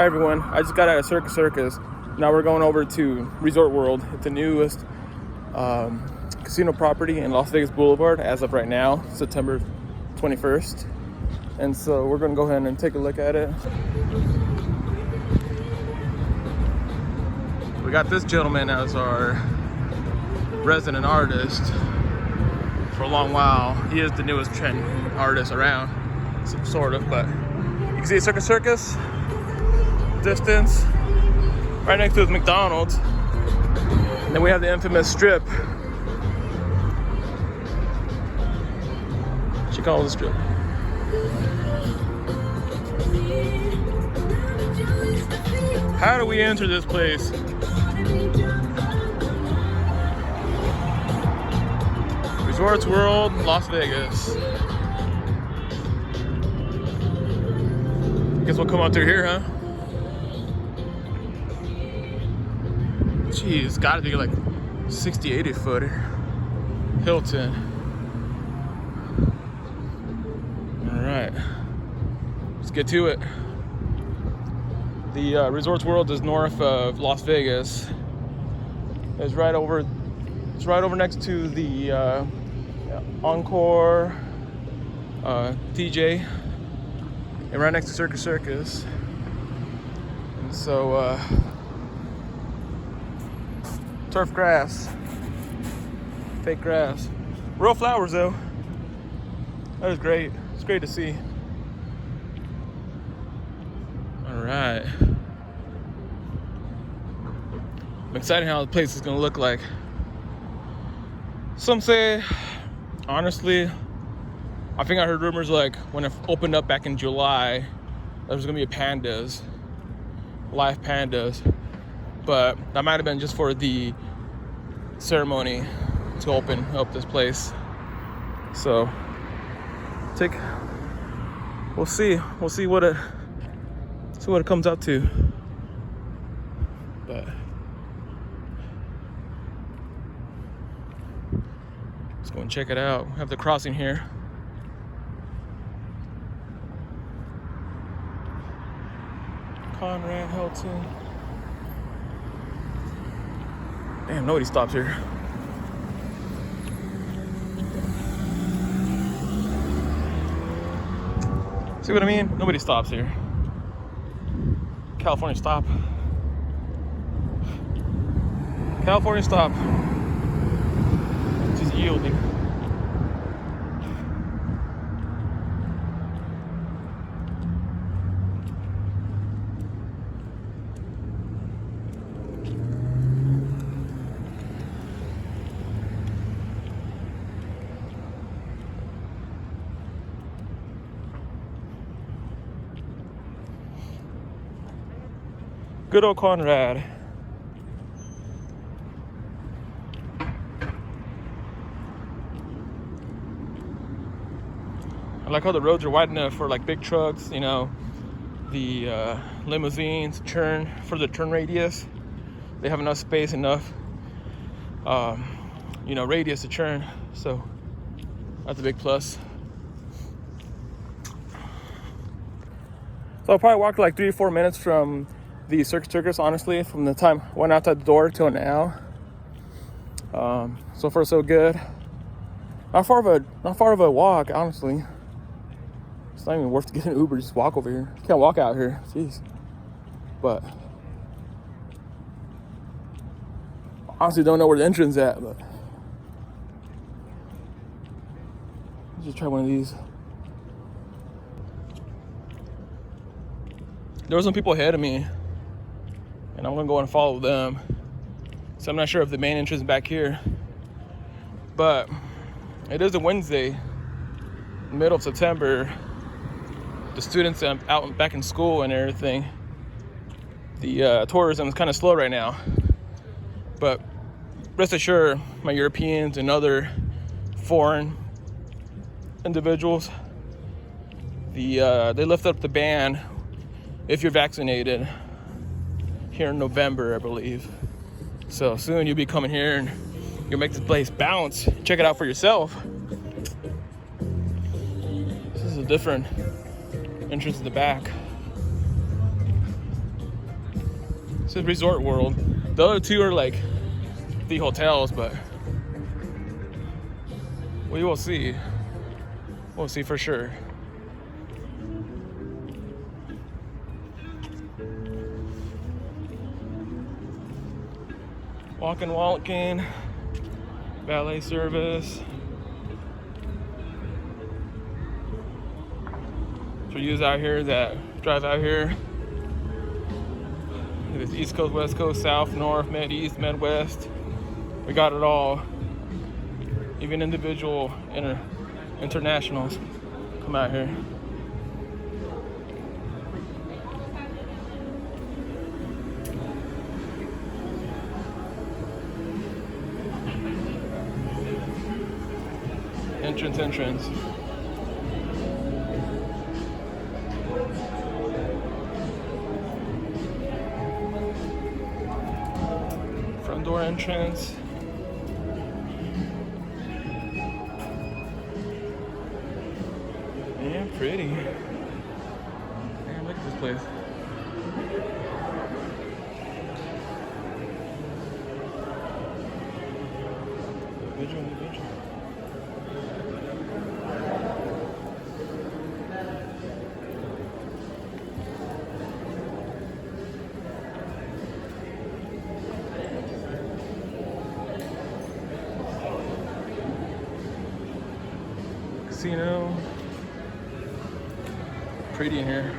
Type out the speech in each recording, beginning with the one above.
Hi everyone, I just got out of Circus Circus. Now we're going over to Resort World. It's the newest casino property in Las Vegas Boulevard as of right now, September 21st. And so we're going to go ahead and take a look at it. We got this gentleman as our resident artist for a long while. He is the newest trend artist around, sort of, but you can see Circus Circus distance right next to his McDonald's. And then we have the infamous strip. She calls it strip. How do we enter this place? Resorts World, Las Vegas. Guess we'll come out through here, huh? Geez, gotta be like 60, 80 footer. Hilton. All right, let's get to it. The Resorts World is north of Las Vegas. It's right over next to the Encore, TJ, and right next to Circus Circus. And so, turf grass, fake grass, real flowers though. That is great. It's great to see. All right. I'm excited how the place is gonna look like. Some say, honestly, I think I heard rumors like when it opened up back in July, there was gonna be a pandas, live pandas. But that might have been just for the ceremony to open up this place. So we'll see what it comes out to. But let's go and check it out. We have the crossing here. Conrad Hilton. Damn, nobody stops here. See what I mean? Nobody stops here. California stop. California stop. Just yielding. Good old Conrad. I like how the roads are wide enough for like big trucks, you know, the limousines, for the turn radius. They have enough space, enough, radius to turn. So that's a big plus. So I'll probably walk like 3 or 4 minutes from the Circus Circus, honestly, from the time I went outside the door till now. So far so good. Not far of a walk, honestly. It's not even worth to get an Uber, just walk over here. You can't walk out here, jeez. But honestly don't know where the entrance is at, but let's just try one of these. There were some people ahead of me, and I'm gonna go and follow them. So I'm not sure if the main entrance is back here, but it is a Wednesday, middle of September. The students are out and back in school and everything. The tourism is kind of slow right now, but rest assured, my Europeans and other foreign individuals, they lift up the ban if you're vaccinated here in November, I believe. So soon you'll be coming here and you'll make this place bounce. Check it out for yourself. This is a different entrance to the back. says Resort World. The other two are like the hotels, but we will see. We'll see for sure. Walking, valet service. For you out here that drive out here, this East Coast, West Coast, South, North, Med East, Med West, we got it all. Even individual internationals come out here. Entrance. Front door entrance. Yeah, pretty. Damn, look at this place. Individual. Casino. Pretty in here.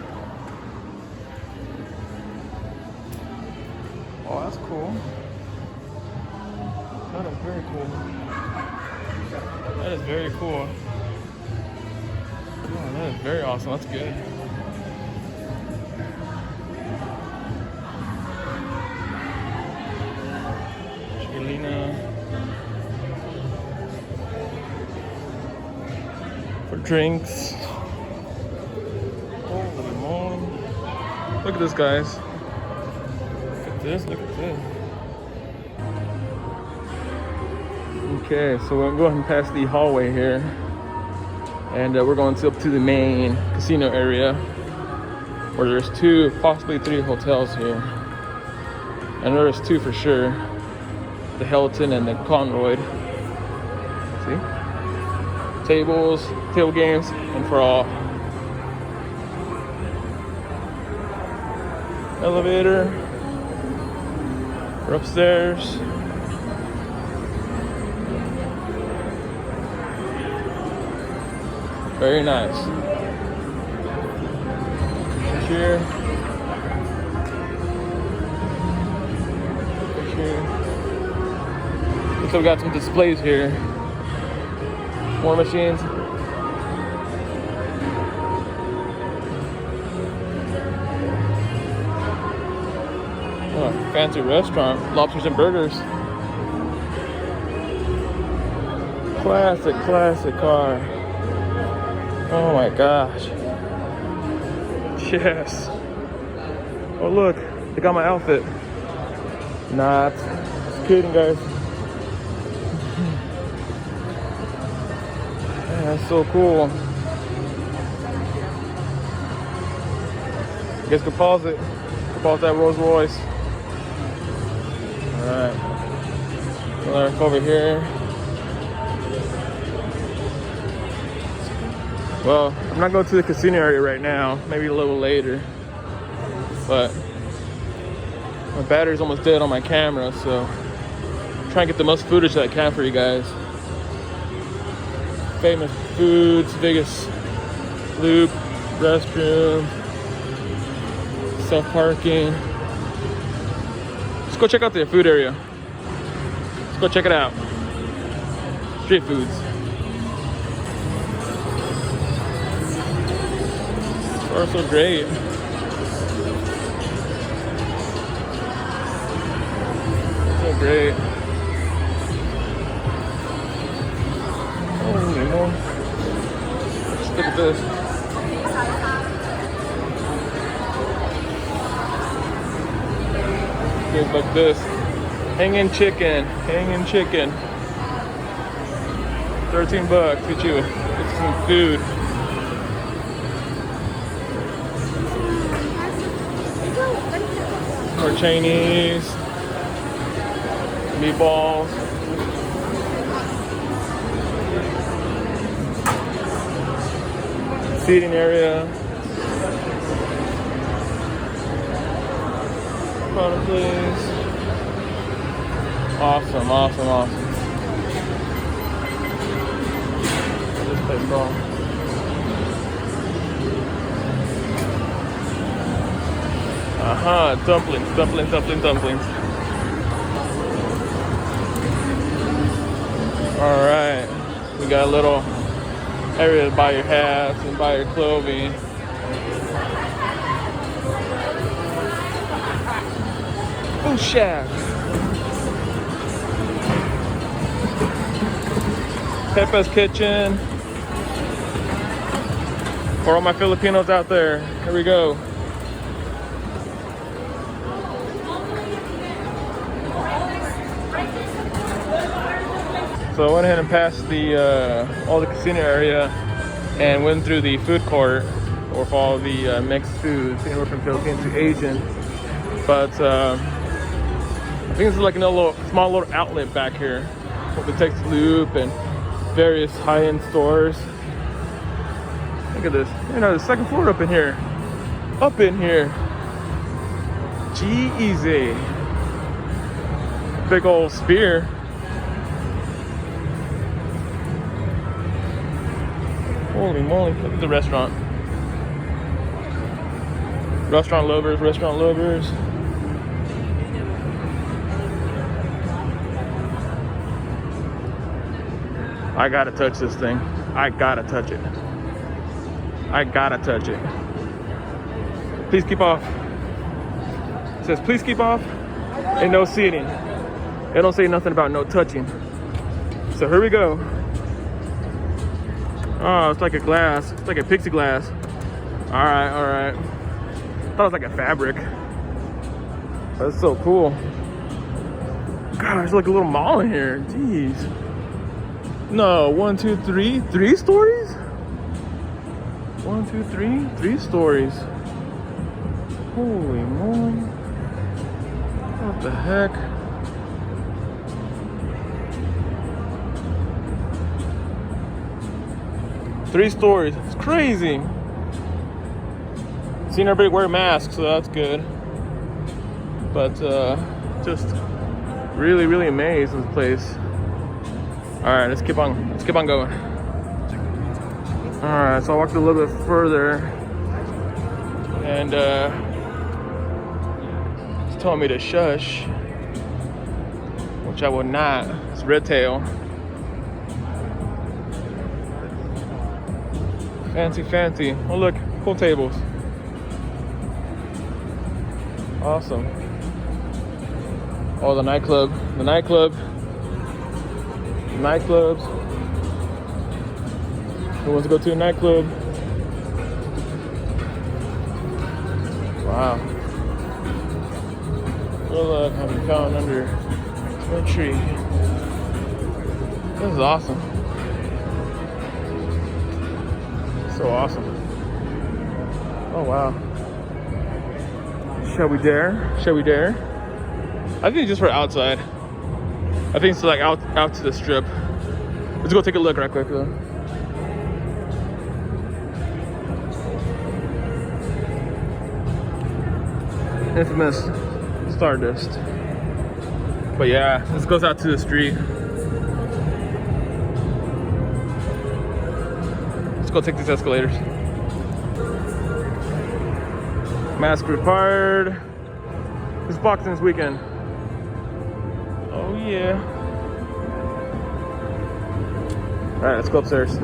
Oh, that's cool. That is very cool. That is very cool. Oh, that is very awesome. That's good. Chiquilina. For drinks. Holy moly. Look at this, guys. Look at this. Okay, so we're going past the hallway here. And we're going up to the main casino area, where there's 2, possibly 3 hotels here. And there's 2 for sure. The Hilton and the Conroy. See? Tables, table games, and for all. Elevator. We're upstairs. Very nice. Here. So we got some displays here. More machines. Oh, fancy restaurant. Lobsters and burgers. Classic car. Oh my gosh. Yes. Oh look, they got my outfit. Nah, just kidding, guys. Man, that's so cool. You guys can pause it. Pause that Rolls Royce. Alright. Look over here. Well, I'm not going to the casino area right now, maybe a little later, but my battery's almost dead on my camera, so I'm trying to get the most footage that I can for you guys. Famous foods, Vegas Loop, restroom, self-parking. Let's go check out the food area. Let's go check it out. Street foods. Are so great. So great. Holy moly. Let's look at this. Things like this. Hanging chicken. 13 bucks. Get you some food. More More Chinese. Meatballs. Seating area. Photo, please. Awesome, awesome, awesome. This place called. Dumplings, dumplings, dumplings, dumplings. All right, we got a little area to buy your hats and buy your clothing. Food Shack. Pepe's Kitchen. For all my Filipinos out there, here we go. So I went ahead and passed the all the casino area and went through the food court or for all the mixed foods, anywhere from Philippine to Asian. But I think this is like another small little outlet back here with the Texas Loop and various high-end stores. Look at this. You know, the second floor up in here. Up in here. G-Easy. Big old spear. Holy moly, look at the restaurant. Restaurant lovers, restaurant lovers. I gotta touch this thing. I gotta touch it. I gotta touch it. Please keep off. It says please keep off and no seating. It don't say nothing about no touching. So here we go. Oh, it's like a glass. It's like a pixie glass. All right, all right. I thought it was like a fabric. That's so cool. God, there's like a little mall in here. Jeez. No, 1, 2, 3. 3 stories? 1, 2, 3. 3 stories. Holy moly. What the heck? Three stories. It's crazy. Seen everybody wear masks, so that's good. But just really, really amazed with this place. All right, let's keep on going. All right, so I walked a little bit further, and it's telling me to shush, which I will not. It's Red Tail. Fancy, fancy. Oh look, pool tables. Awesome. Oh, the nightclub. The nightclub. Nightclubs. Who wants to go to a nightclub? Wow. Oh look, I'm found under a tree. This is awesome. So awesome. Oh wow. Shall we dare? Shall we dare? I think it's just for outside. I think it's like out to the strip. Let's go take a look right quick though. Infamous Stardust. But yeah, this goes out to the street. Let's go take these escalators. Mask required. Who's boxing this weekend? Oh yeah. All right, let's go upstairs.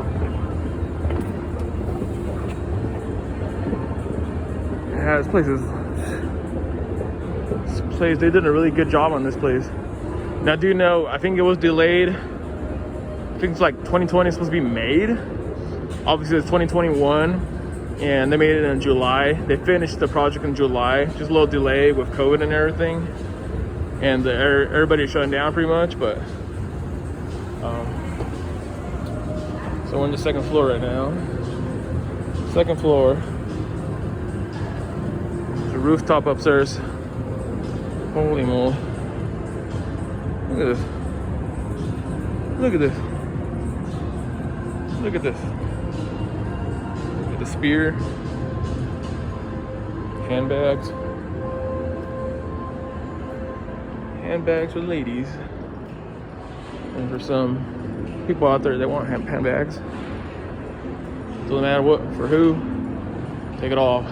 Yeah, this place, they did a really good job on this place. Now, do you know, I think it was delayed. I think it's like 2020 is supposed to be made. Obviously, it's 2021, and they made it in July. They finished the project in July. Just a little delay with COVID and everything. And everybody's shutting down pretty much, but so we're on the second floor right now. Second floor. There's a rooftop upstairs. Holy moly. Look at this. Look at this. Look at this. Look at the spear. Handbags. Handbags for ladies. And for some people out there that want handbags. Doesn't matter what, for who. Take it off.